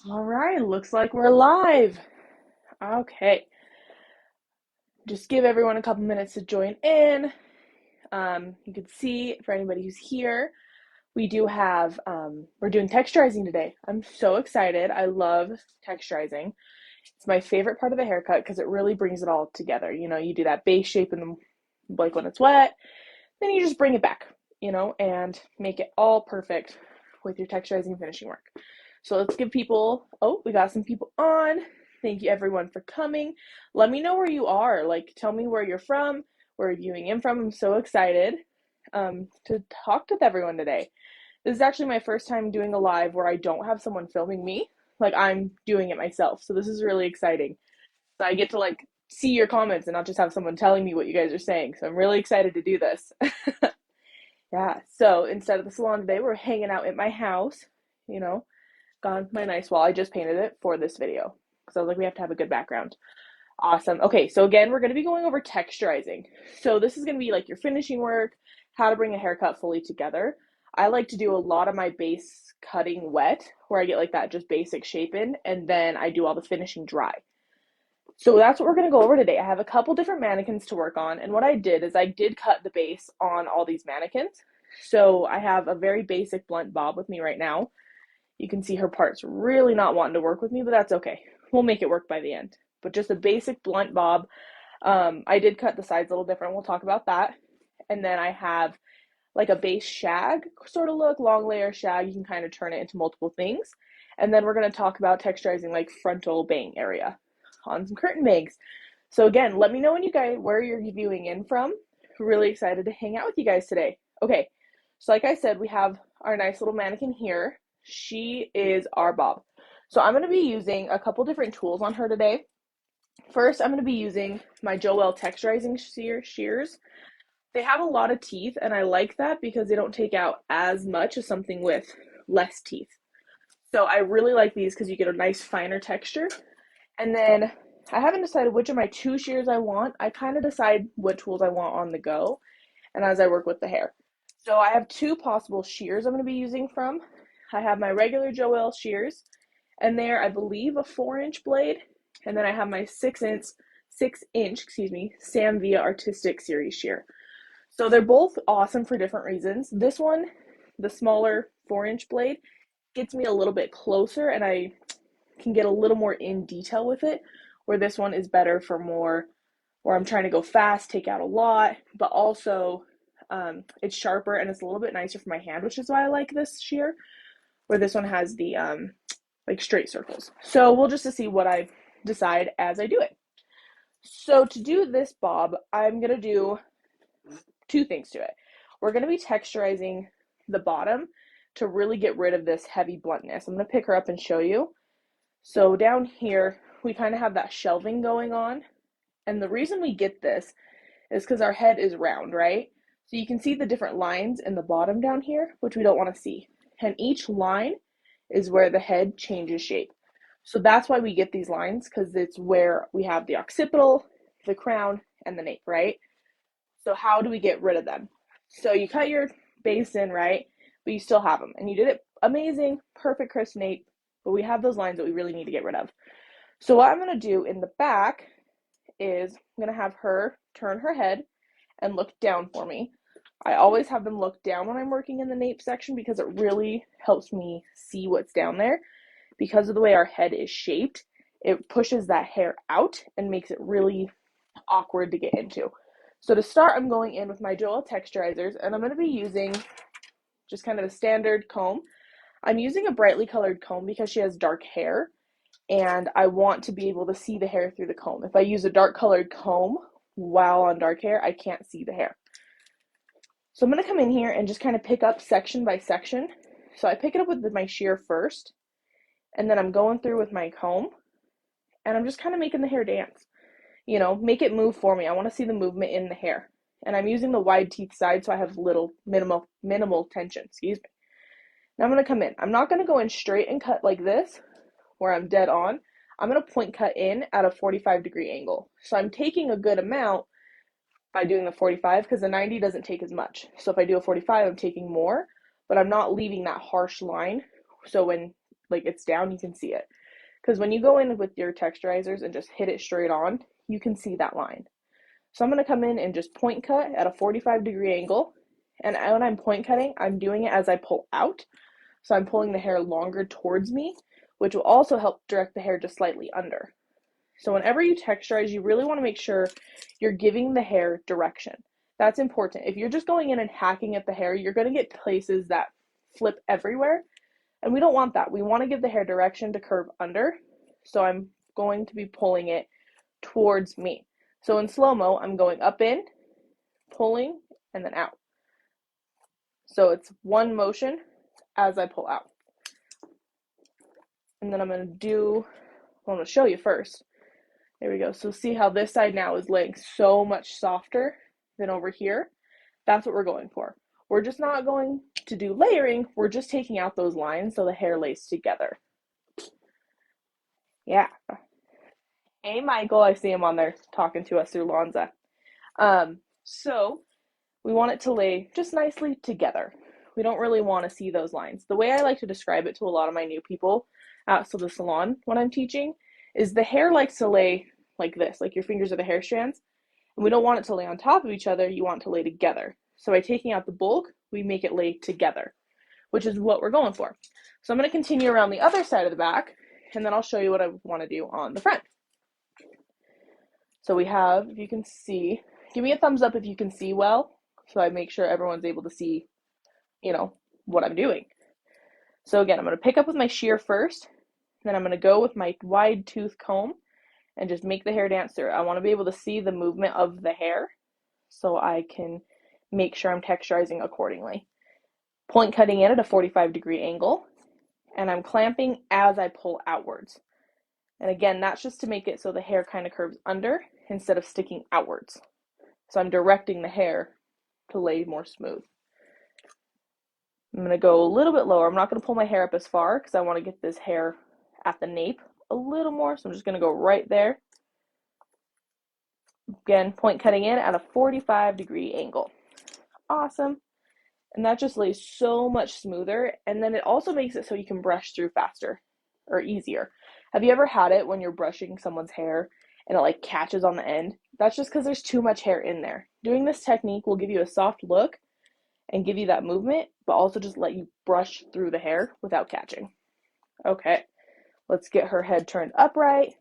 All right, looks like we're live. Okay, just give everyone a couple minutes to join in. You can see for anybody who's here, we do have, we're doing texturizing today. I'm so excited. I love texturizing. It's my favorite part of the haircut because it really brings it all together. You know, you do that base shape in the, like when it's wet, then you just bring it back, and make it all perfect with your texturizing finishing work. So let's give people, oh, we got some people on. Thank you everyone for coming. Let me know where you are. Like, tell me where you're from, where you're viewing in from. I'm so excited to talk with everyone today. This is actually my first time doing a live where I don't have someone filming me. Like, I'm doing it myself. So this is really exciting. So I get to like see your comments and not just have someone telling me what you guys are saying. So I'm really excited to do this. Yeah. So instead of the salon today, we're hanging out at my house, you know, gone my nice wall. I just painted it for this video because I was like, we have to have a good background. Awesome. Okay, so again, we're going to be going over texturizing. So this is going to be like your finishing work, how to bring a haircut fully together. I like to do a lot of my base cutting wet, where I get like that just basic shape in, and then I do all the finishing dry. So that's what we're going to go over today. I have a couple different mannequins to work on, and what I did is I did cut the base on all these mannequins. So I have a very basic blunt bob with me right now. You can see her parts really not wanting to work with me, but that's okay. We'll make it work by the end. But just a basic blunt bob. I did cut the sides a little different. We'll talk about that. And then I have like a base shag sort of look, long layer shag. You can kind of turn it into multiple things. And then we're going to talk about texturizing like frontal bang area on some curtain bangs. So again, let me know when you guys where you're viewing in from. Really excited to hang out with you guys today. Okay, so like I said, we have our nice little mannequin here. She is our bob. So I'm going to be using a couple different tools on her today. First, I'm going to be using my Joelle texturizing shears. They have a lot of teeth, and I like that because they don't take out as much as something with less teeth. So I really like these because you get a nice finer texture. And then I haven't decided which of my two shears I want. I kind of decide what tools I want on the go and as I work with the hair. So I have two possible shears I'm going to be using from. I have my regular Joelle shears, and they're, I believe, a 4-inch blade. And then I have my 6-inch, Sam Via Artistic Series shear. So they're both awesome for different reasons. This one, the smaller 4-inch blade, gets me a little bit closer and I can get a little more in detail with it, where this one is better for more where I'm trying to go fast, take out a lot, but also it's sharper and it's a little bit nicer for my hand, which is why I like this shear, where this one has the like straight circles. So we'll just see what I decide as I do it. So to do this bob, I'm going to do two things to it. We're going to be texturizing the bottom to really get rid of this heavy bluntness. I'm going to pick her up and show you. So down here, we kind of have that shelving going on. And the reason we get this is because our head is round, right? So you can see the different lines in the bottom down here, which we don't want to see. And each line is where the head changes shape. So that's why we get these lines, because it's where we have the occipital, the crown, and the nape, right? So how do we get rid of them? So you cut your base in, right? But you still have them. And you did it amazing, perfect crisp nape, but we have those lines that we really need to get rid of. So what I'm going to do in the back is I'm going to have her turn her head and look down for me. I always have them look down when I'm working in the nape section because it really helps me see what's down there. Because of the way our head is shaped, it pushes that hair out and makes it really awkward to get into. So to start, I'm going in with my Joelle texturizers, and I'm going to be using just kind of a standard comb. I'm using a brightly colored comb because she has dark hair, and I want to be able to see the hair through the comb. If I use a dark colored comb while on dark hair, I can't see the hair. So I'm going to come in here and just kind of pick up section by section. So I pick it up with my shear first, and then I'm going through with my comb, and I'm just kind of making the hair dance. You know, make it move for me. I want to see the movement in the hair. And I'm using the wide teeth side so I have little minimal tension, excuse me. Now I'm going to come in. I'm not going to go in straight and cut like this where I'm dead on. I'm going to point cut in at a 45-degree angle. So I'm taking a good amount by doing the 45 because the 90 doesn't take as much. So if I do a 45, I'm taking more, but I'm not leaving that harsh line. So when like it's down, you can see it. Because when you go in with your texturizers and just hit it straight on, you can see that line. So I'm going to come in and just point cut at a 45-degree angle. And when I'm point cutting, I'm doing it as I pull out. So I'm pulling the hair longer towards me, which will also help direct the hair just slightly under. So whenever you texturize, you really want to make sure you're giving the hair direction. That's important. If you're just going in and hacking at the hair, you're going to get places that flip everywhere. And we don't want that. We want to give the hair direction to curve under. So I'm going to be pulling it towards me. So in slow-mo, I'm going up in, pulling, and then out. So it's one motion as I pull out. And then I'm going to show you first. There we go. So see how this side now is laying so much softer than over here? That's what we're going for. We're just not going to do layering. We're just taking out those lines so the hair lays together. Yeah. Hey, Michael. I see him on there talking to us through Lonza. So we want it to lay just nicely together. We don't really want to see those lines. The way I like to describe it to a lot of my new people at the salon when I'm teaching is the hair likes to lay like this, like your fingers are the hair strands. And we don't want it to lay on top of each other. You want it to lay together. So by taking out the bulk, we make it lay together, which is what we're going for. So I'm going to continue around the other side of the back, and then I'll show you what I want to do on the front. So we have, if you can see, give me a thumbs up if you can see well, so I make sure everyone's able to see, what I'm doing. So again, I'm going to pick up with my shear first, then I'm going to go with my wide tooth comb and just make the hair dance through it. I want to be able to see the movement of the hair so I can make sure I'm texturizing accordingly. Point cutting in at a 45-degree angle, and I'm clamping as I pull outwards. And again, that's just to make it so the hair kind of curves under instead of sticking outwards. So I'm directing the hair to lay more smooth. I'm going to go a little bit lower. I'm not going to pull my hair up as far because I want to get this hair at the nape a little more. So I'm just going to go right there. Again, point cutting in at a 45-degree angle. Awesome. And that just lays so much smoother. And then it also makes it so you can brush through faster or easier. Have you ever had it when you're brushing someone's hair and it like catches on the end? That's just because there's too much hair in there. Doing this technique will give you a soft look and give you that movement, but also just let you brush through the hair without catching. Okay, let's get her head turned upright.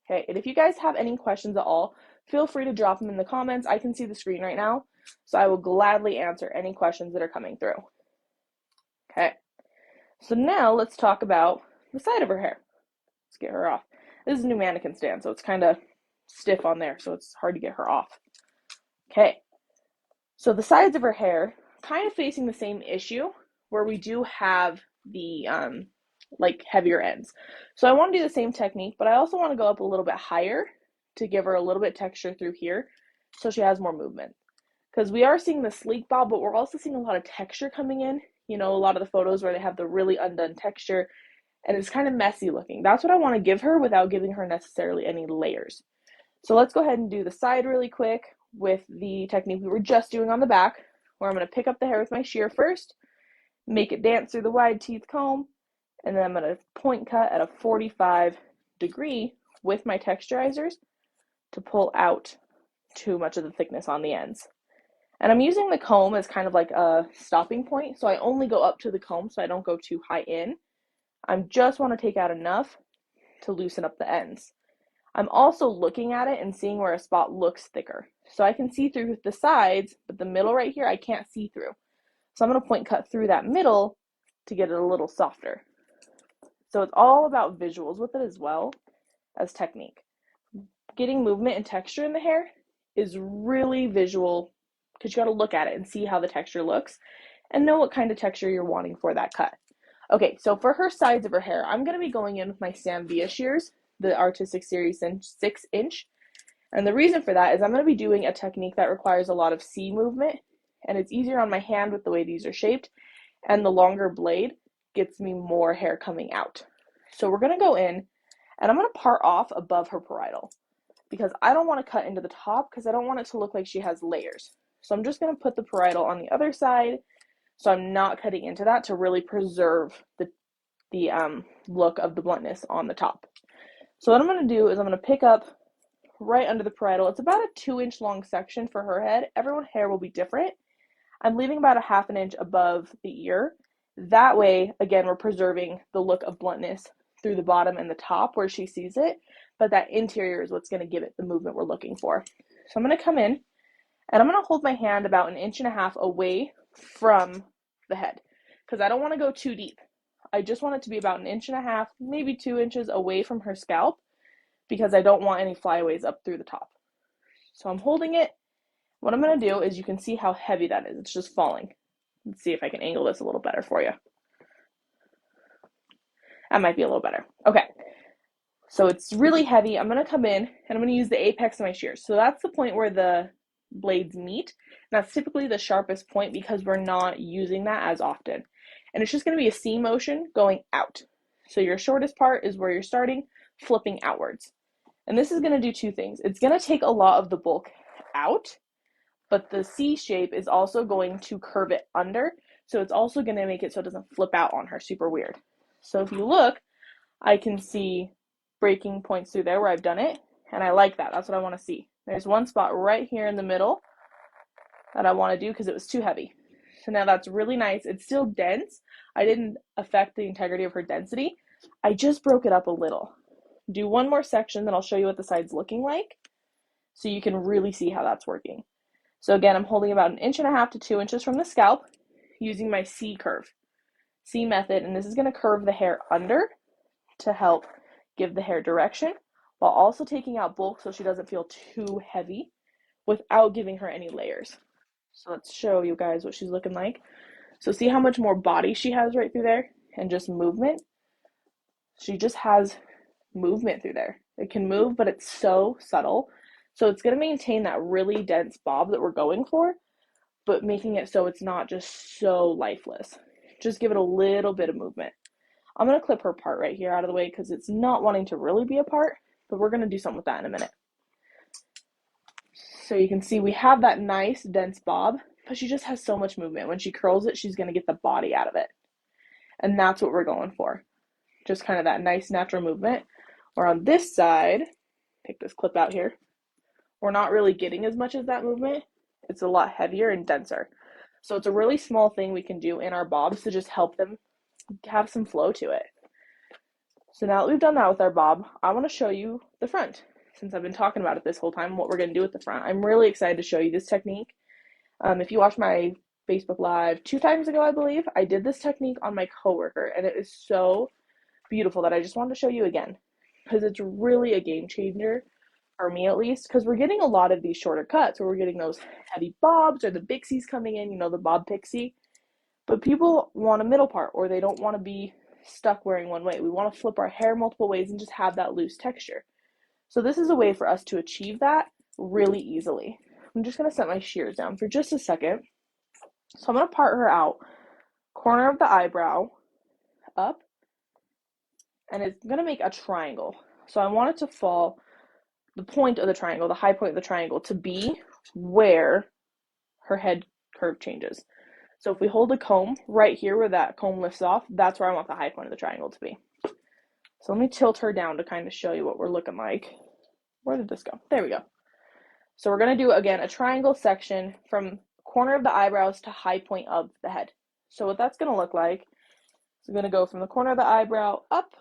Okay, and if you guys have any questions at all, feel free to drop them in the comments. I can see the screen right now, so I will gladly answer any questions that are coming through. Okay, so now let's talk about the side of her hair. Let's get her off. This is a new mannequin stand, so it's kind of stiff on there, so it's hard to get her off. Okay, so the sides of her hair, kind of facing the same issue where we do have the like heavier ends. So I want to do the same technique, but I also want to go up a little bit higher to give her a little bit texture through here so she has more movement. Because we are seeing the sleek bob, but we're also seeing a lot of texture coming in. A lot of the photos where they have the really undone texture and it's kind of messy looking. That's what I want to give her without giving her necessarily any layers. So let's go ahead and do the side really quick with the technique we were just doing on the back, where I'm going to pick up the hair with my shear first, make it dance through the wide teeth comb, and then I'm going to point cut at a 45-degree with my texturizers to pull out too much of the thickness on the ends. And I'm using the comb as kind of like a stopping point, so I only go up to the comb so I don't go too high in. I just want to take out enough to loosen up the ends. I'm also looking at it and seeing where a spot looks thicker. So I can see through the sides, but the middle right here, I can't see through. So I'm going to point cut through that middle to get it a little softer. So it's all about visuals with it as well as technique. Getting movement and texture in the hair is really visual because you got to look at it and see how the texture looks and know what kind of texture you're wanting for that cut. Okay, so for her sides of her hair, I'm going to be going in with my Sam Via shears, the Artistic Series 6-inch. And the reason for that is I'm going to be doing a technique that requires a lot of C movement, and it's easier on my hand with the way these are shaped, and the longer blade gets me more hair coming out. So we're going to go in, and I'm going to part off above her parietal, because I don't want to cut into the top, because I don't want it to look like she has layers. So I'm just going to put the parietal on the other side, so I'm not cutting into that to really preserve the the look of the bluntness on the top. So what I'm going to do is I'm going to pick up right under the parietal. It's about a 2-inch long section for her head. Everyone's hair will be different. I'm leaving about a 1/2 inch above the ear. That way, again, we're preserving the look of bluntness through the bottom and the top where she sees it, but that interior is what's going to give it the movement we're looking for. So I'm going to come in and I'm going to hold my hand about 1.5 inches away from the head because I don't want to go too deep. I just want it to be about 1.5 inches, maybe 2 inches away from her scalp because I don't want any flyaways up through the top. So I'm holding it. What I'm going to do is you can see how heavy that is. It's just falling. Let's see if I can angle this a little better for you. That might be a little better. Okay. So it's really heavy. I'm going to come in and I'm going to use the apex of my shears. So that's the point where the blades meet. And that's typically the sharpest point because we're not using that as often. And it's just going to be a C motion going out. So your shortest part is where you're starting, flipping outwards. And this is going to do two things. It's going to take a lot of the bulk out, but the C shape is also going to curve it under. So it's also going to make it so it doesn't flip out on her super weird. So if you look, I can see breaking points through there where I've done it. And I like that. That's what I want to see. There's one spot right here in the middle that I want to do because it was too heavy. So now that's really nice. It's still dense. I didn't affect the integrity of her density. I just broke it up a little. Do one more section, then I'll show you what the side's looking like so you can really see how that's working. So again, I'm holding about 1.5 inches to 2 inches from the scalp using my C curve, C method, and this is going to curve the hair under to help give the hair direction while also taking out bulk so she doesn't feel too heavy without giving her any layers. So let's show you guys what she's looking like. So see how much more body she has right through there and just movement? She just has movement through there. It can move, but it's so subtle. So it's going to maintain that really dense bob that we're going for, but making it so it's not just so lifeless. Just give it a little bit of movement. I'm going to clip her part right here out of the way because it's not wanting to really be apart, but we're going to do something with that in a minute. So you can see we have that nice dense bob, but she just has so much movement. When she curls it, she's going to get the body out of it. And that's what we're going for. Just kind of that nice natural movement. Or on this side, take this clip out here, we're not really getting as much as that movement. It's a lot heavier and denser. So it's a really small thing we can do in our bobs to just help them have some flow to it. So now that we've done that with our bob, I want to show you the front. Since I've been talking about it this whole time, what we're going to do with the front. I'm really excited to show you this technique. If you watched my Facebook Live 2 times ago, I believe, I did this technique on my coworker, and it is so beautiful that I just wanted to show you again because it's really a game changer for me at least, because we're getting a lot of these shorter cuts where we're getting those heavy bobs or the bixies coming in, you know, the bob pixie, but people want a middle part or they don't want to be stuck wearing one way. We want to flip our hair multiple ways and just have that loose texture. So this is a way for us to achieve that really easily. I'm just going to set my shears down for just a second. So I'm going to part her out, corner of the eyebrow up, and it's going to make a triangle. So I want it to fall, the point of the triangle, the high point of the triangle, to be where her head curve changes. So if we hold the comb right here where that comb lifts off, that's where I want the high point of the triangle to be. So let me tilt her down to kind of show you what we're looking like. Where did this go? There we go. So we're going to do, again, a triangle section from corner of the eyebrows to high point of the head. So what that's going to look like is I'm going to go from the corner of the eyebrow up.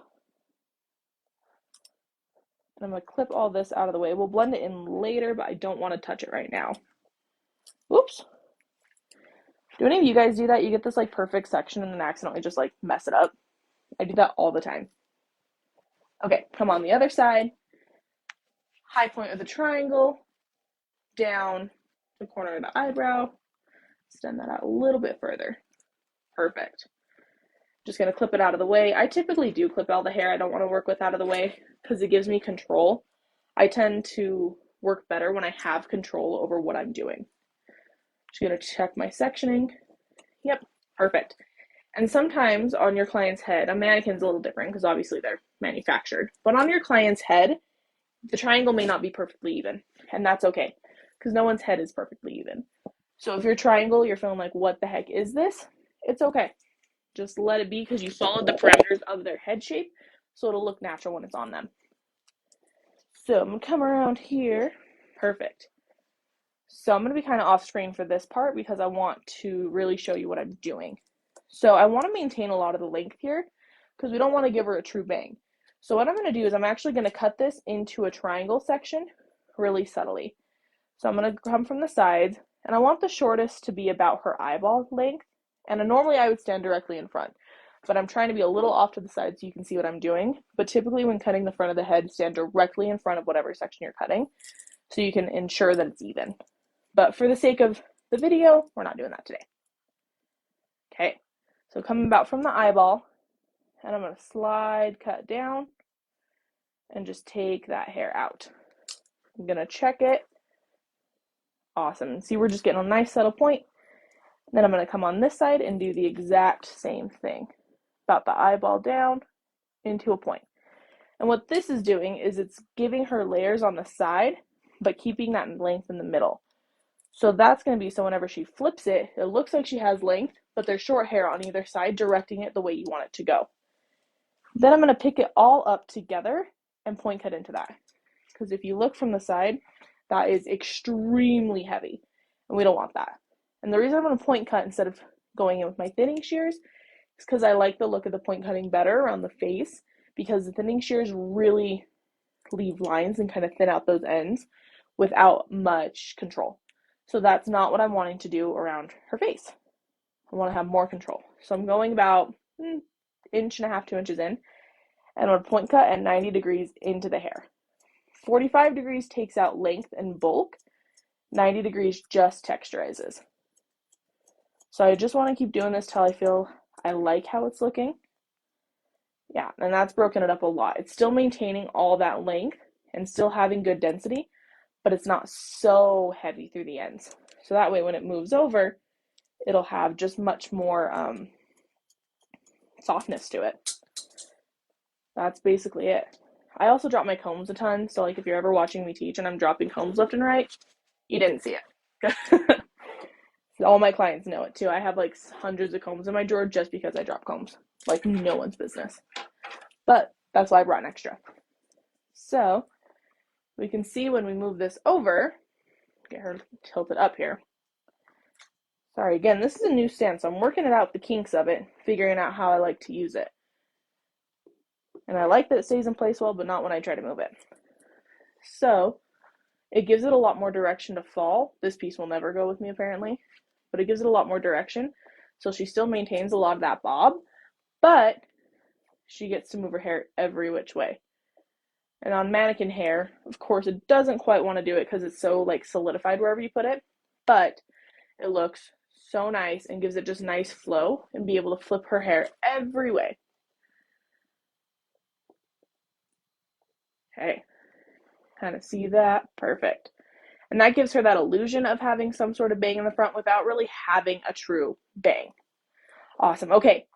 And I'm going to clip all this out of the way. We'll blend it in later, but I don't want to touch it right now. Oops. Do any of you guys do that? You get this like perfect section and then accidentally just like mess it up. I do that all the time. Okay, come on the other side. High point of the triangle, down the corner of the eyebrow. Extend that out a little bit further. Perfect. Just going to clip it out of the way. I typically do clip all the hair I don't want to work with out of the way because it gives me control. I tend to work better when I have control over what I'm doing. Just going to check my sectioning. Yep, perfect. And sometimes on your client's head, a mannequin's a little different because obviously they're manufactured, but on your client's head, the triangle may not be perfectly even, and that's okay because no one's head is perfectly even. So if your triangle, you're feeling like, what the heck is this? It's okay. Just let it be because you followed the parameters of their head shape, so it'll look natural when it's on them. So I'm going to come around here. Perfect. So I'm going to be kind of off screen for this part because I want to really show you what I'm doing. So I want to maintain a lot of the length here because we don't want to give her a true bang. So what I'm going to do is I'm actually going to cut this into a triangle section really subtly. So I'm going to come from the sides, and I want the shortest to be about her eyeball length. And normally I would stand directly in front, but I'm trying to be a little off to the side so you can see what I'm doing. But typically when cutting the front of the head, stand directly in front of whatever section you're cutting so you can ensure that it's even. But for the sake of the video, we're not doing that today. Okay, so coming about from the eyeball, and I'm going to slide, cut down, and just take that hair out. I'm going to check it. Awesome. See, we're just getting a nice subtle point. Then I'm going to come on this side and do the exact same thing. About the eyeball down into a point. And what this is doing is it's giving her layers on the side, but keeping that length in the middle. So that's going to be, so whenever she flips it, it looks like she has length, but there's short hair on either side, directing it the way you want it to go. Then I'm going to pick it all up together and point cut into that. Because if you look from the side, that is extremely heavy, and we don't want that. And the reason I'm going to point cut instead of going in with my thinning shears is because I like the look of the point cutting better around the face, because the thinning shears really leave lines and kind of thin out those ends without much control. So that's not what I'm wanting to do around her face. I want to have more control. So I'm going about 1.5 inches, 2 inches in, and I'm going to point cut at 90 degrees into the hair. 45 degrees takes out length and bulk. 90 degrees just texturizes. So I just want to keep doing this till I feel I like how it's looking. Yeah, and that's broken it up a lot. It's still maintaining all that length and still having good density, but it's not so heavy through the ends. So that way when it moves over, it'll have just much more softness to it. That's basically it. I also drop my combs a ton, so like if you're ever watching me teach and I'm dropping combs left and right, you didn't see it. All my clients know it too. I have like hundreds of combs in my drawer just because I drop combs. Like no one's business. But that's why I brought an extra. So we can see when we move this over, get her tilted up here. Sorry, again, this is a new stand, so I'm working it out, the kinks of it, figuring out how I like to use it. And I like that it stays in place well, but not when I try to move it. So it gives it a lot more direction to fall. This piece will never go with me apparently, but it gives it a lot more direction. So she still maintains a lot of that bob, but she gets to move her hair every which way. And on mannequin hair, of course, it doesn't quite want to do it because it's so like solidified wherever you put it, but it looks so nice and gives it just nice flow and be able to flip her hair every way. Okay, kind of see that? Perfect. And that gives her that illusion of having some sort of bang in the front without really having a true bang. Awesome. Okay,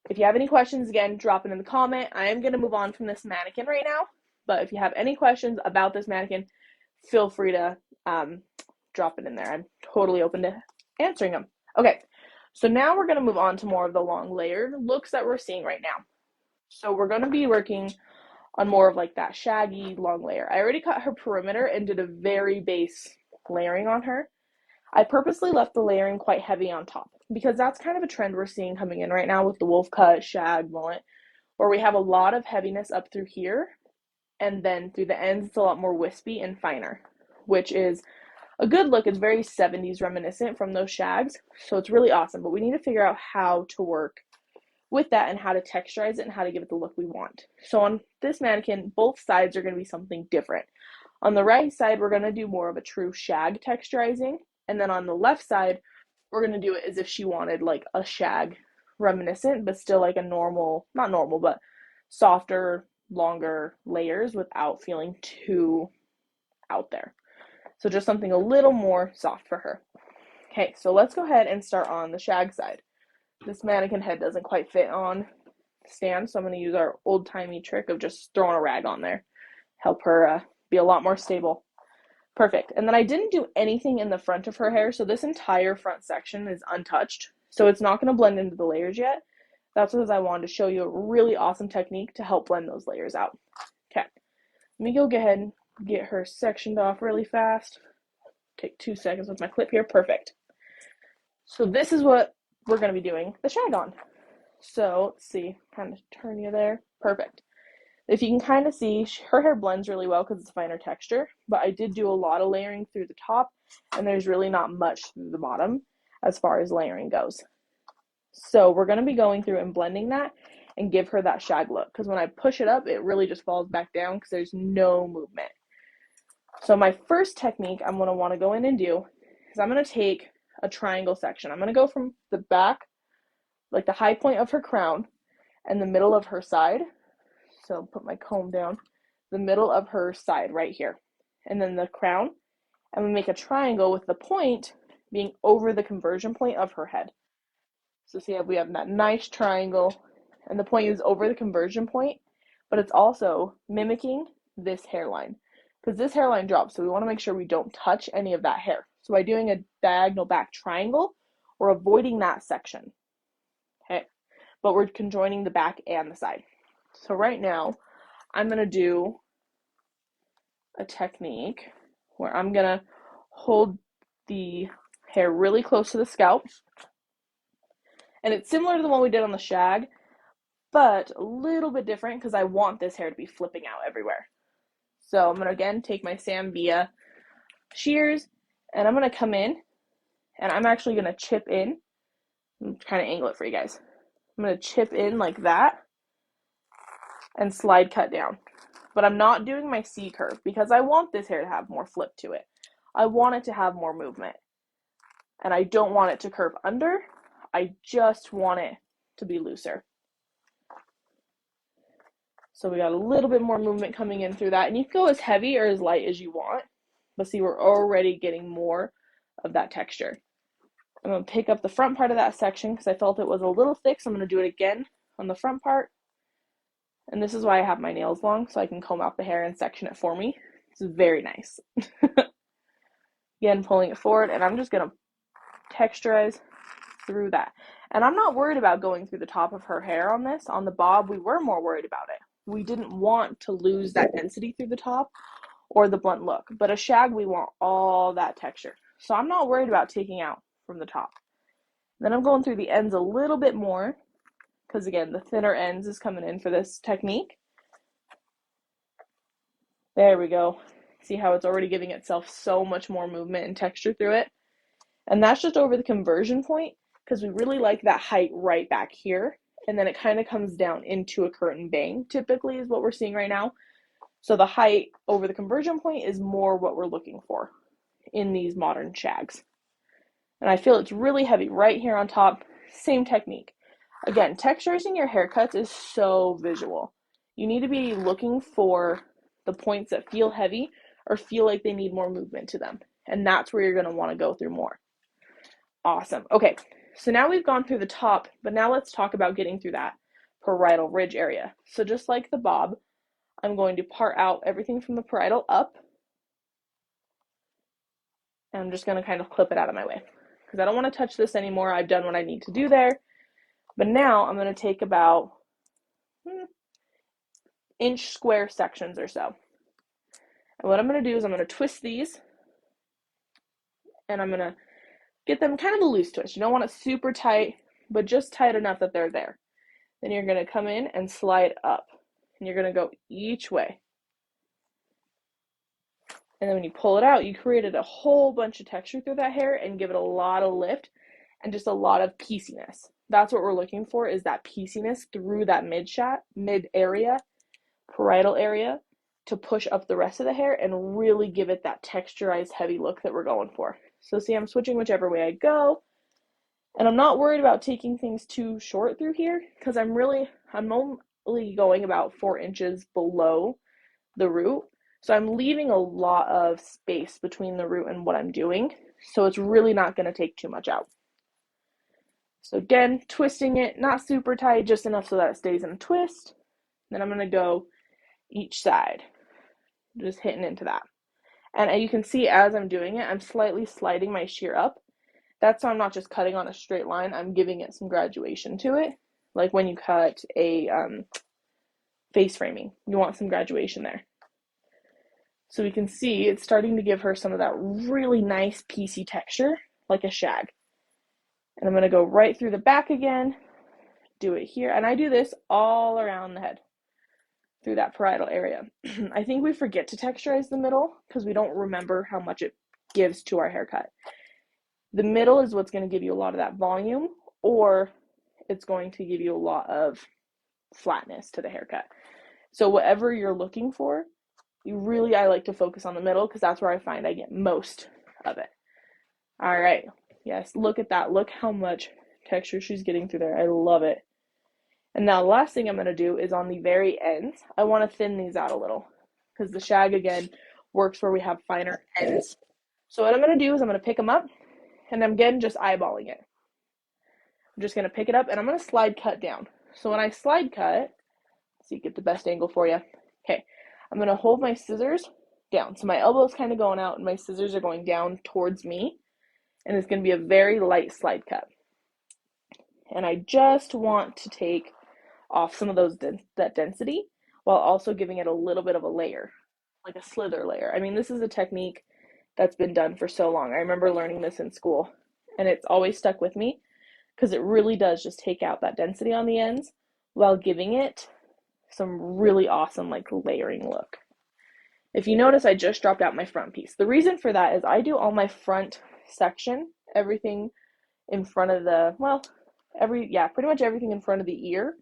if you have any questions, again, drop it in the comment. I am going to move on from this mannequin right now, but if you have any questions about this mannequin, feel free to drop it in there. I'm totally open to answering them. Okay, so now we're going to move on to more of the long layered looks that we're seeing right now. So we're going to be working on more of like that shaggy long layer. I already cut her perimeter and did a very base layering on her. I purposely left the layering quite heavy on top because that's kind of a trend we're seeing coming in right now with the wolf cut, shag, mullet, where we have a lot of heaviness up through here, and then through the ends it's a lot more wispy and finer, which is a good look. It's very 70s reminiscent from those shags, so it's really awesome, but we need to figure out how to work with that and how to texturize it and how to give it the look we want. So on this mannequin, both sides are going to be something different. On the right side, we're going to do more of a true shag texturizing, and then on the left side, we're going to do it as if she wanted like a shag reminiscent, but still like a normal, not normal, but softer, longer layers without feeling too out there. So just something a little more soft for her. Okay, so let's go ahead and start on the shag side. This mannequin head doesn't quite fit on stand, so I'm going to use our old-timey trick of just throwing a rag on there. Help her be a lot more stable. Perfect. And then I didn't do anything in the front of her hair, so this entire front section is untouched. So it's not going to blend into the layers yet. That's because I wanted to show you a really awesome technique to help blend those layers out. Okay, let me go ahead and get her sectioned off really fast. Take 2 seconds with my clip here. Perfect. So this is what we're going to be doing the shag on. So let's see, kind of turn you there. Perfect. If you can kind of see, her hair blends really well because it's a finer texture, but I did do a lot of layering through the top, and there's really not much through the bottom as far as layering goes. So we're going to be going through and blending that and give her that shag look, because when I push it up, it really just falls back down because there's no movement. So my first technique I'm going to want to go in and do is I'm going to take a triangle section. I'm going to go from the back, like the high point of her crown, and the middle of her side. So put my comb down, the middle of her side right here, and then the crown. I'm going to make a triangle with the point being over the conversion point of her head. So see how we have that nice triangle, and the point is over the conversion point, but it's also mimicking this hairline, because this hairline drops, so we want to make sure we don't touch any of that hair. So by doing a diagonal back triangle, we're avoiding that section, okay? But we're conjoining the back and the side. So right now, I'm going to do a technique where I'm going to hold the hair really close to the scalp. And it's similar to the one we did on the shag, but a little bit different because I want this hair to be flipping out everywhere. So I'm going to again take my Sambia shears, and I'm going to come in, and I'm actually going to chip in. I'm kind of angle it for you guys. I'm going to chip in like that and slide cut down. But I'm not doing my C curve because I want this hair to have more flip to it. I want it to have more movement. And I don't want it to curve under. I just want it to be looser. So we got a little bit more movement coming in through that. And you can go as heavy or as light as you want. But see, we're already getting more of that texture. I'm going to pick up the front part of that section because I felt it was a little thick. So I'm going to do it again on the front part. And this is why I have my nails long, so I can comb out the hair and section it for me. It's very nice. Again, pulling it forward, and I'm just going to texturize through that. And I'm not worried about going through the top of her hair on this. On the bob, we were more worried about it. We didn't want to lose that density through the top or the blunt look. But a shag, we want all that texture. So I'm not worried about taking out from the top. Then I'm going through the ends a little bit more, because again, the thinner ends is coming in for this technique. There we go. See how it's already giving itself so much more movement and texture through it? And that's just over the conversion point, because we really like that height right back here. And then it kind of comes down into a curtain bang, typically is what we're seeing right now. So the height over the conversion point is more what we're looking for in these modern shags. And I feel it's really heavy right here on top. Same technique. Again, texturizing your haircuts is so visual. You need to be looking for the points that feel heavy or feel like they need more movement to them. And that's where you're going to want to go through more. Awesome. Okay, so now we've gone through the top, but now let's talk about getting through that parietal ridge area. So just like the bob, I'm going to part out everything from the parietal up. And I'm just going to kind of clip it out of my way because I don't want to touch this anymore. I've done what I need to do there. But now I'm going to take about inch square sections or so. And what I'm going to do is I'm going to twist these, and I'm going to get them kind of a loose twist. You don't want it super tight, but just tight enough that they're there. Then you're going to come in and slide up, and you're going to go each way. And then when you pull it out, you created a whole bunch of texture through that hair and give it a lot of lift and just a lot of pieceiness. That's what we're looking for, is that pieceiness through that mid area, parietal area, to push up the rest of the hair and really give it that texturized heavy look that we're going for. So see, I'm switching whichever way I go, and I'm not worried about taking things too short through here because I'm only going about 4 inches below the root. So I'm leaving a lot of space between the root and what I'm doing. So it's really not going to take too much out. So again, twisting it, not super tight, just enough so that it stays in a twist. Then I'm going to go each side, just hitting into that. And you can see as I'm doing it, I'm slightly sliding my shear up. That's so I'm not just cutting on a straight line, I'm giving it some graduation to it. like when you cut a face framing. You want some graduation there. So we can see it's starting to give her some of that really nice piecey texture, like a shag. And I'm going to go right through the back again, do it here, and I do this all around the head, through that parietal area. I think we forget to texturize the middle because we don't remember how much it gives to our haircut. The middle is what's going to give you a lot of that volume, or it's going to give you a lot of flatness to the haircut. So whatever you're looking for, I like to focus on the middle because that's where I find I get most of it. All right. Yes, look at that. Look how much texture she's getting through there. I love it. And now the last thing I'm going to do is on the very ends, I want to thin these out a little because the shag, again, works where we have finer ends. So what I'm going to do is I'm going to pick them up, and I'm, again, just eyeballing it. I'm just going to pick it up, and I'm going to slide cut down. So when I slide cut, so you get the best angle for you. Okay, I'm going to hold my scissors down. So my elbow is kind of going out, and my scissors are going down towards me, and it's going to be a very light slide cut. And I just want to take off some of that density while also giving it a little bit of a layer, like a slither layer. I mean, this is a technique that's been done for so long. I remember learning this in school, and it's always stuck with me because it really does just take out that density on the ends while giving it some really awesome, like, layering look. If you notice, I just dropped out my front piece. The reason for that is I do all my front section, everything in front of the, well, pretty much everything in front of the ear.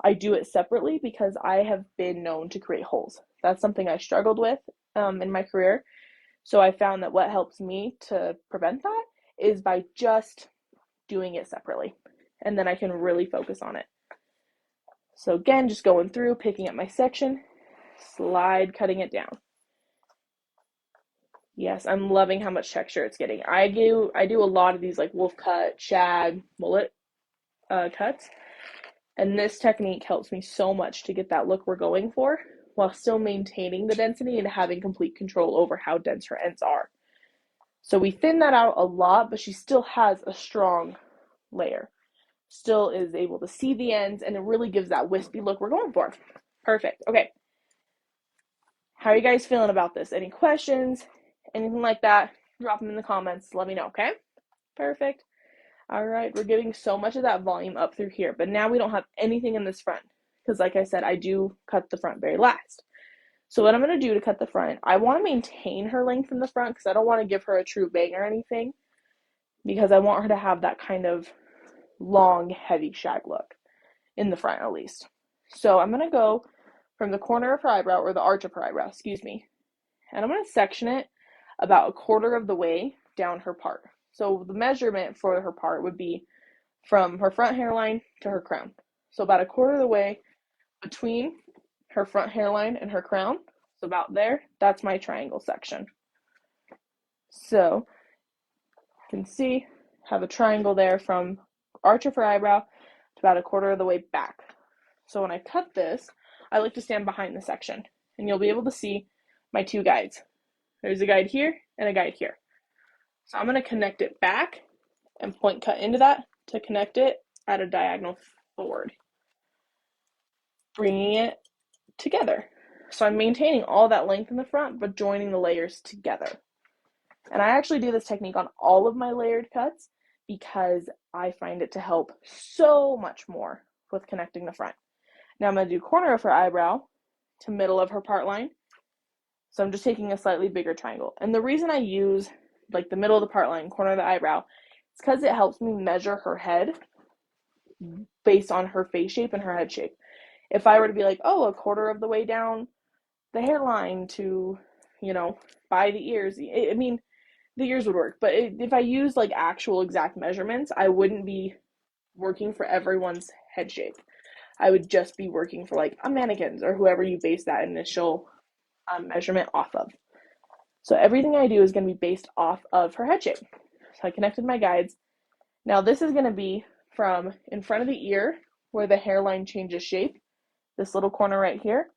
I do it separately because I have been known to create holes. That's something I struggled with in my career. So I found that what helps me to prevent that is by just doing it separately. And then I can really focus on it. So again, just going through, picking up my section, slide, cutting it down. Yes, I'm loving how much texture it's getting. I do a lot of these like wolf cut, shag, mullet cuts. And this technique helps me so much to get that look we're going for while still maintaining the density and having complete control over how dense her ends are. So we thin that out a lot, but she still has a strong layer. Still is able to see the ends, and it really gives that wispy look we're going for. Perfect. Okay. How are you guys feeling about this? Any questions? Anything like that? Drop them in the comments. Let me know, okay? Perfect. All right, we're getting so much of that volume up through here, but now we don't have anything in this front because, like I said, I do cut the front very last. So what I'm going to do to cut the front, I want to maintain her length in the front because I don't want to give her a true bang or anything because I want her to have that kind of long, heavy shag look in the front at least. So I'm going to go from the corner of her eyebrow, or the arch of her eyebrow, excuse me, and I'm going to section it about a quarter of the way down her part. So the measurement for her part would be from her front hairline to her crown. So about a quarter of the way between her front hairline and her crown. So about there, that's my triangle section. So you can see, have a triangle there from arch of her eyebrow to about a quarter of the way back. So when I cut this, I like to stand behind the section, and you'll be able to see my two guides. There's a guide here and a guide here. So I'm going to connect it back and point cut into that to connect it at a diagonal forward, bringing it together. So I'm maintaining all that length in the front, but joining the layers together. And I actually do this technique on all of my layered cuts because I find it to help so much more with connecting the front. Now I'm going to do corner of her eyebrow to middle of her part line. So I'm just taking a slightly bigger triangle. And the reason I use like the middle of the part line, corner of the eyebrow, is because it helps me measure her head based on her face shape and her head shape. If I were to be like, oh, a quarter of the way down the hairline to, by the ears, I mean, the ears would work. But if I use like actual exact measurements, I wouldn't be working for everyone's head shape. I would just be working for like a mannequin's or whoever you base that initial measurement off of. So everything I do is going to be based off of her head shape. So I connected my guides. Now this is going to be from in front of the ear where the hairline changes shape, this little corner right here,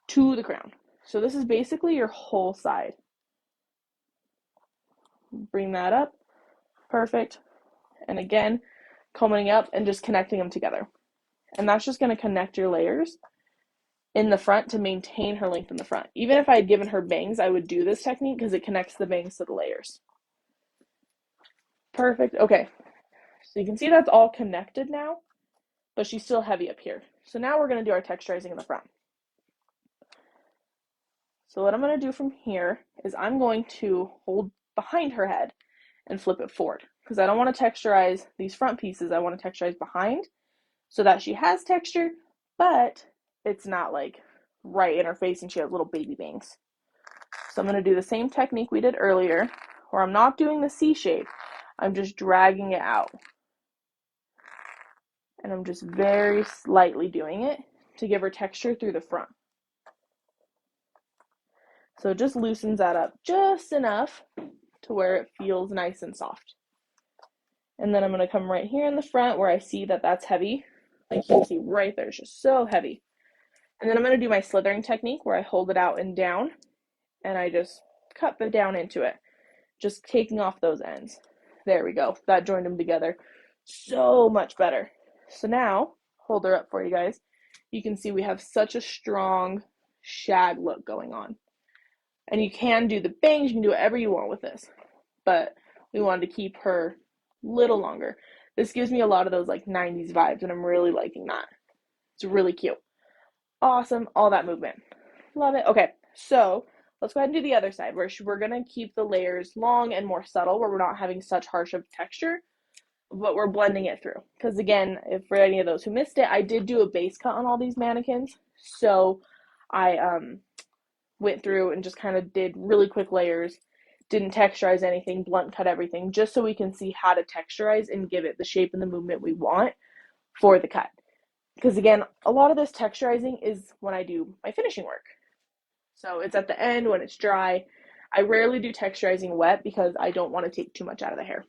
to the crown. So this is basically your whole side. Bring that up. Perfect. And again, combing up and just connecting them together. And that's just going to connect your layers in the front to maintain her length in the front. Even if I had given her bangs, I would do this technique because it connects the bangs to the layers. Perfect. Okay, so you can see that's all connected now, but she's still heavy up here. So now we're going to do our texturizing in the front. So what I'm going to do from here is I'm going to hold behind her head and flip it forward because I don't want to texturize these front pieces. I want to texturize behind so that she has texture, but it's not like right in her face and she has little baby bangs. So I'm going to do the same technique we did earlier, where I'm not doing the C shape. I'm just dragging it out. And I'm just very slightly doing it to give her texture through the front. So it just loosens that up just enough to where it feels nice and soft. And then I'm going to come right here in the front where I see that that's heavy. Like you can see right there, it's just so heavy. And then I'm going to do my slithering technique where I hold it out and down, and I just cut the down into it, just taking off those ends. There we go. That joined them together so much better. So now, hold her up for you guys. You can see we have such a strong shag look going on. And you can do the bangs, you can do whatever you want with this. But we wanted to keep her a little longer. This gives me a lot of those like 90s vibes, and I'm really liking that. It's really cute. Awesome. All that movement. Love it. Okay, so let's go ahead and do the other side where we're going to keep the layers long and more subtle, where we're not having such harsh of texture, but we're blending it through. Because again, if for any of those who missed it, I did do a base cut on all these mannequins. So I went through and just kind of did really quick layers, didn't texturize anything, blunt cut everything, just so we can see how to texturize and give it the shape and the movement we want for the cut. Because again, a lot of this texturizing is when I do my finishing work. So it's at the end when it's dry. I rarely do texturizing wet because I don't want to take too much out of the hair.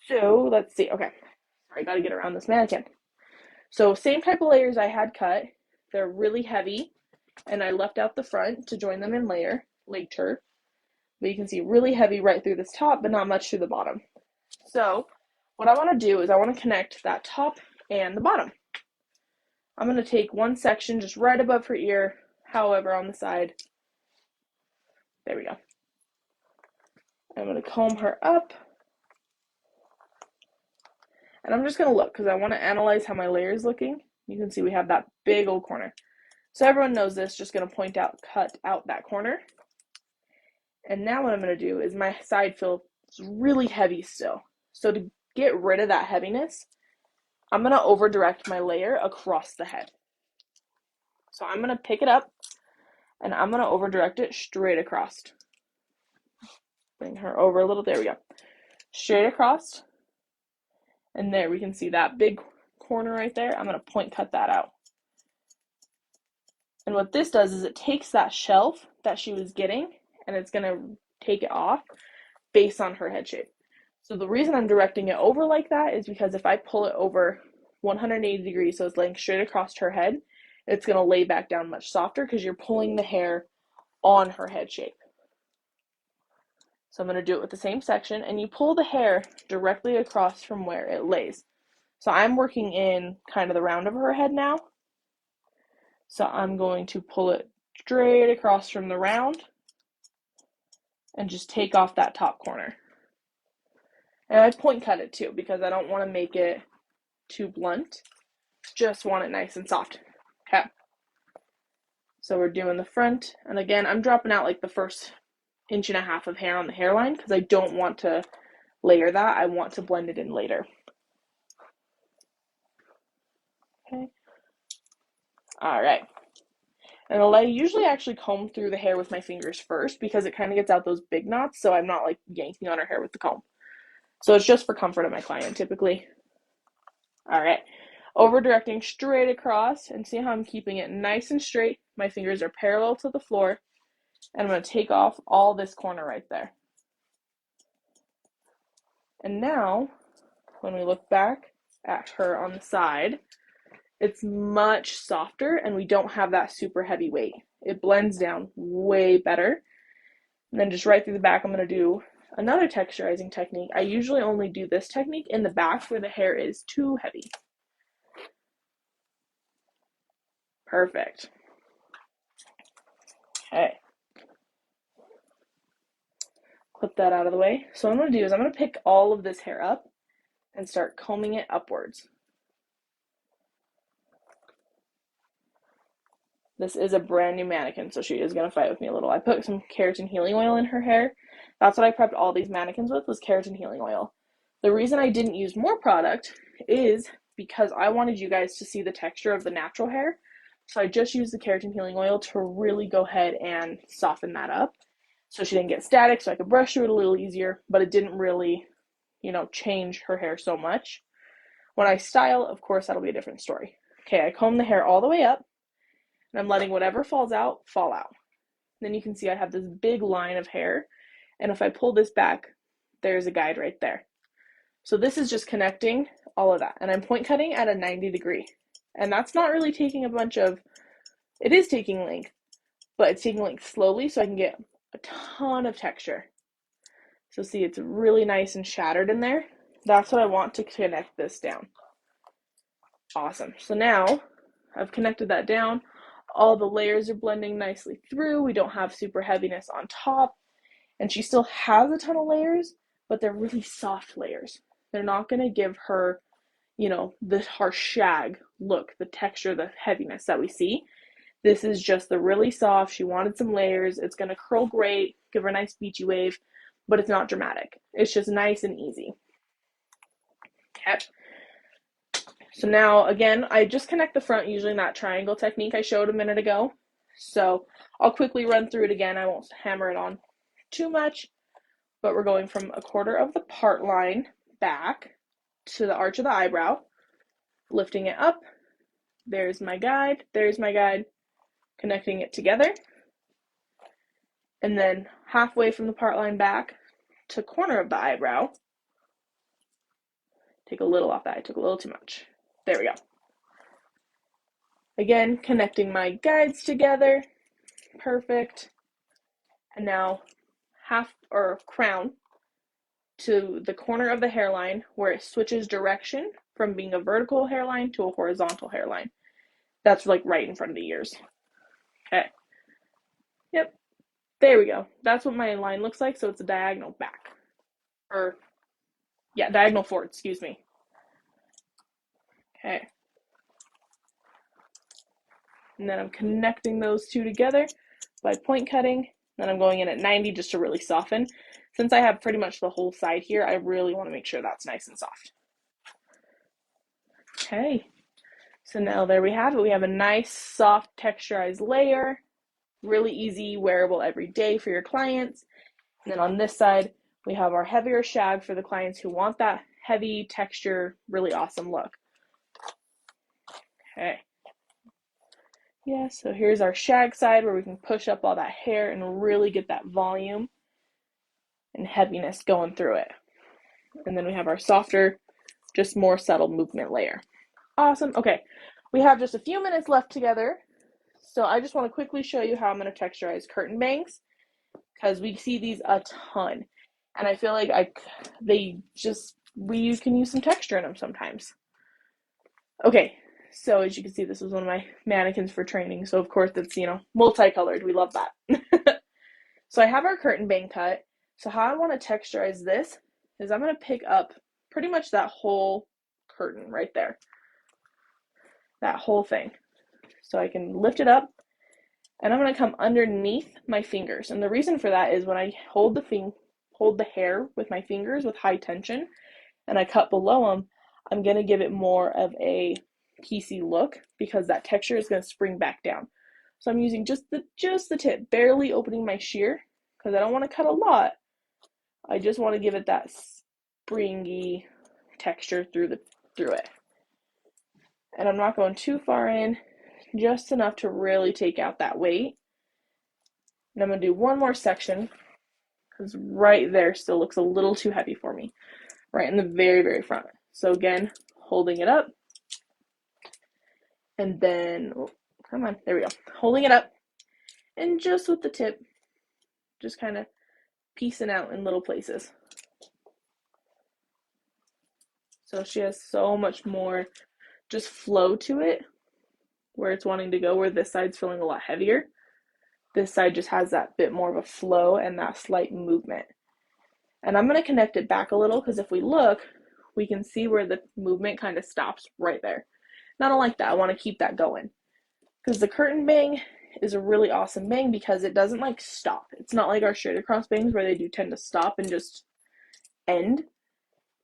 So let's see. Okay, I gotta get around this mannequin. So same type of layers I had cut. They're really heavy, and I left out the front to join them in later. But you can see really heavy right through this top, but not much through the bottom. So what I want to do is I want to connect that top and the bottom. I'm going to take one section just right above her ear, however on the side. There we go. I'm going to comb her up. And I'm just going to look because I want to analyze how my layer is looking. You can see we have that big old corner. So everyone knows this, just going to point out, cut out that corner. And now what I'm going to do is my side feels really heavy still. So to get rid of that heaviness, I'm going to over direct my layer across the head. So I'm going to pick it up and I'm going to over direct it straight across. Bring her over a little, there we go. Straight across. And there we can see that big corner right there. I'm going to point cut that out. And what this does is it takes that shelf that she was getting and it's going to take it off based on her head shape. So the reason I'm directing it over like that is because if I pull it over 180 degrees, so it's laying straight across her head, it's going to lay back down much softer because you're pulling the hair on her head shape. So I'm going to do it with the same section, and you pull the hair directly across from where it lays. So I'm working in kind of the round of her head now. So I'm going to pull it straight across from the round and just take off that top corner. And I point cut it too because I don't want to make it too blunt. Just want it nice and soft. Okay. So we're doing the front. And again, I'm dropping out like the first 1.5 inches of hair on the hairline because I don't want to layer that. I want to blend it in later. Okay. All right. And I usually actually comb through the hair with my fingers first because it kind of gets out those big knots, so I'm not like yanking on her hair with the comb. So it's just for comfort of my client typically. All right. Over directing straight across, and see how I'm keeping it nice and straight. My fingers are parallel to the floor, and I'm going to take off all this corner right there. And now, when we look back at her on the side, it's much softer and we don't have that super heavy weight. It blends down way better. And then just right through the back, I'm going to do another texturizing technique. I usually only do this technique in the back where the hair is too heavy. Perfect. Okay. Clip that out of the way. So what I'm going to do is I'm going to pick all of this hair up and start combing it upwards. This is a brand new mannequin, so she is going to fight with me a little. I put some keratin healing oil in her hair. That's what I prepped all these mannequins with, was keratin healing oil. The reason I didn't use more product is because I wanted you guys to see the texture of the natural hair. So I just used the keratin healing oil to really go ahead and soften that up. So she didn't get static, so I could brush through it a little easier, but it didn't really, change her hair so much. When I style, of course, that'll be a different story. Okay, I comb the hair all the way up, and I'm letting whatever falls out, fall out. Then you can see I have this big line of hair, and if I pull this back, there's a guide right there. So this is just connecting all of that, and I'm point cutting at a 90 degree. And that's not really taking it is taking length, but it's taking length slowly so I can get a ton of texture. So see, it's really nice and shattered in there. That's what I want to connect this down. Awesome. So now I've connected that down. All the layers are blending nicely through. We don't have super heaviness on top. And she still has a ton of layers, but they're really soft layers. They're not going to give her, the harsh shag look, the texture, the heaviness that we see. This is just the really soft. She wanted some layers. It's going to curl great, give her a nice beachy wave, but it's not dramatic. It's just nice and easy. Okay. So now, again, I just connect the front usually in that triangle technique I showed a minute ago. So I'll quickly run through it again. I won't hammer it on too much, but we're going from a quarter of the part line back to the arch of the eyebrow, lifting it up. There's my guide, connecting it together. And then halfway from the part line back to corner of the eyebrow. Take a little off that, I took a little too much. There we go. Again, connecting my guides together. Perfect. And now crown to the corner of the hairline where it switches direction from being a vertical hairline to a horizontal hairline. That's like right in front of the ears. Okay. Yep. There we go. That's what my line looks like. So it's a diagonal back. Diagonal forward, excuse me. Okay. And then I'm connecting those two together by point cutting. Then I'm going in at 90 just to really soften. Since I have pretty much the whole side here, I really want to make sure that's nice and soft. Okay. So now there we have it. We have a nice, soft, texturized layer. Really easy, wearable every day for your clients. And then on this side, we have our heavier shag for the clients who want that heavy texture, really awesome look. Okay. Yeah, so here's our shag side where we can push up all that hair and really get that volume and heaviness going through it. And then we have our softer, just more subtle movement layer. Awesome. Okay, we have just a few minutes left together. So I just want to quickly show you how I'm going to texturize curtain bangs because we see these a ton. And I feel like you can use some texture in them sometimes. Okay, so as you can see, this is one of my mannequins for training. So of course it's, multicolored. We love that. So I have our curtain bang cut. So how I want to texturize this is I'm going to pick up pretty much that whole curtain right there. That whole thing. So I can lift it up and I'm going to come underneath my fingers. And the reason for that is when I hold the hair with my fingers with high tension and I cut below them, I'm going to give it more of a piecey look because that texture is going to spring back down. So I'm using just the tip, barely opening my shear because I don't want to cut a lot. I just want to give it that springy texture through it. And I'm not going too far in, just enough to really take out that weight. And I'm going to do one more section because right there still looks a little too heavy for me, right in the very, very front. So again, holding it up. And then, come on, there we go. Holding it up and just with the tip, just kind of piecing out in little places. So she has so much more just flow to it where it's wanting to go, where this side's feeling a lot heavier. This side just has that bit more of a flow and that slight movement. And I'm going to connect it back a little because if we look, we can see where the movement kind of stops right there. And I don't like that. I want to keep that going. Because the curtain bang is a really awesome bang because it doesn't like stop. It's not like our straight across bangs where they do tend to stop and just end.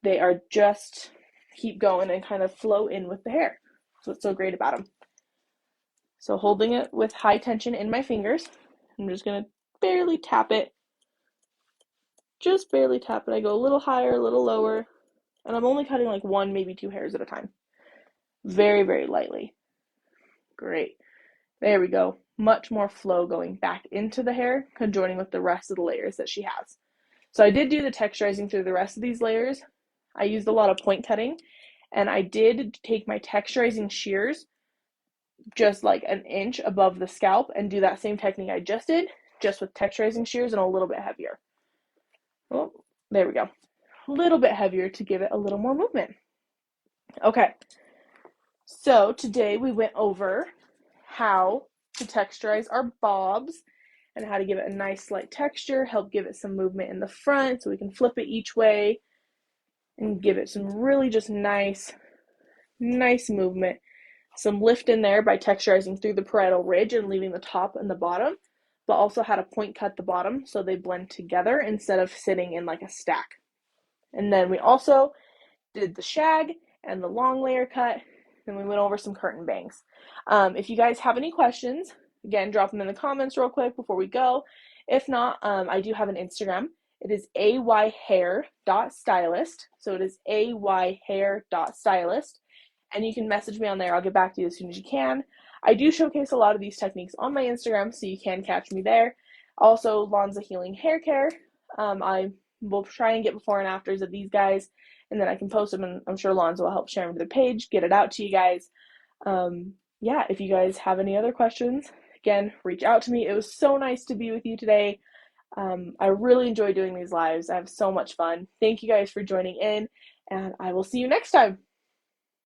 They are just keep going and kind of flow in with the hair. So what's so great about them. So holding it with high tension in my fingers, I'm just going to barely tap it. Just barely tap it. I go a little higher, a little lower, and I'm only cutting like 1, maybe 2 hairs at a time. Very, very lightly. Great. There we go. Much more flow going back into the hair, conjoining with the rest of the layers that she has. So I did do the texturizing through the rest of these layers. I used a lot of point cutting, and I did take my texturizing shears just like an inch above the scalp and do that same technique I just did, just with texturizing shears and a little bit heavier. Oh, there we go. A little bit heavier to give it a little more movement. Okay, so today we went over how to texturize our bobs and how to give it a nice light texture, help give it some movement in the front so we can flip it each way and give it some really just nice movement. Some lift in there by texturizing through the parietal ridge and leaving the top and the bottom, but also how to point cut the bottom so they blend together instead of sitting in like a stack. And then we also did the shag and the long layer cut, and we went over some curtain bangs. If you guys have any questions, again, drop them in the comments real quick before we go. If not, I do have an Instagram. It is ayhair.stylist. So it is ayhair.stylist. And you can message me on there. I'll get back to you as soon as you can. I do showcase a lot of these techniques on my Instagram, so you can catch me there. Also, Lonza Healing Hair Care. I will try and get before and afters of these guys, and then I can post them, and I'm sure Lonza will help share them to the page, get it out to you guys. Yeah, if you guys have any other questions, again, reach out to me. It was so nice to be with you today. I really enjoy doing these lives. I have so much fun. Thank you guys for joining in, and I will see you next time.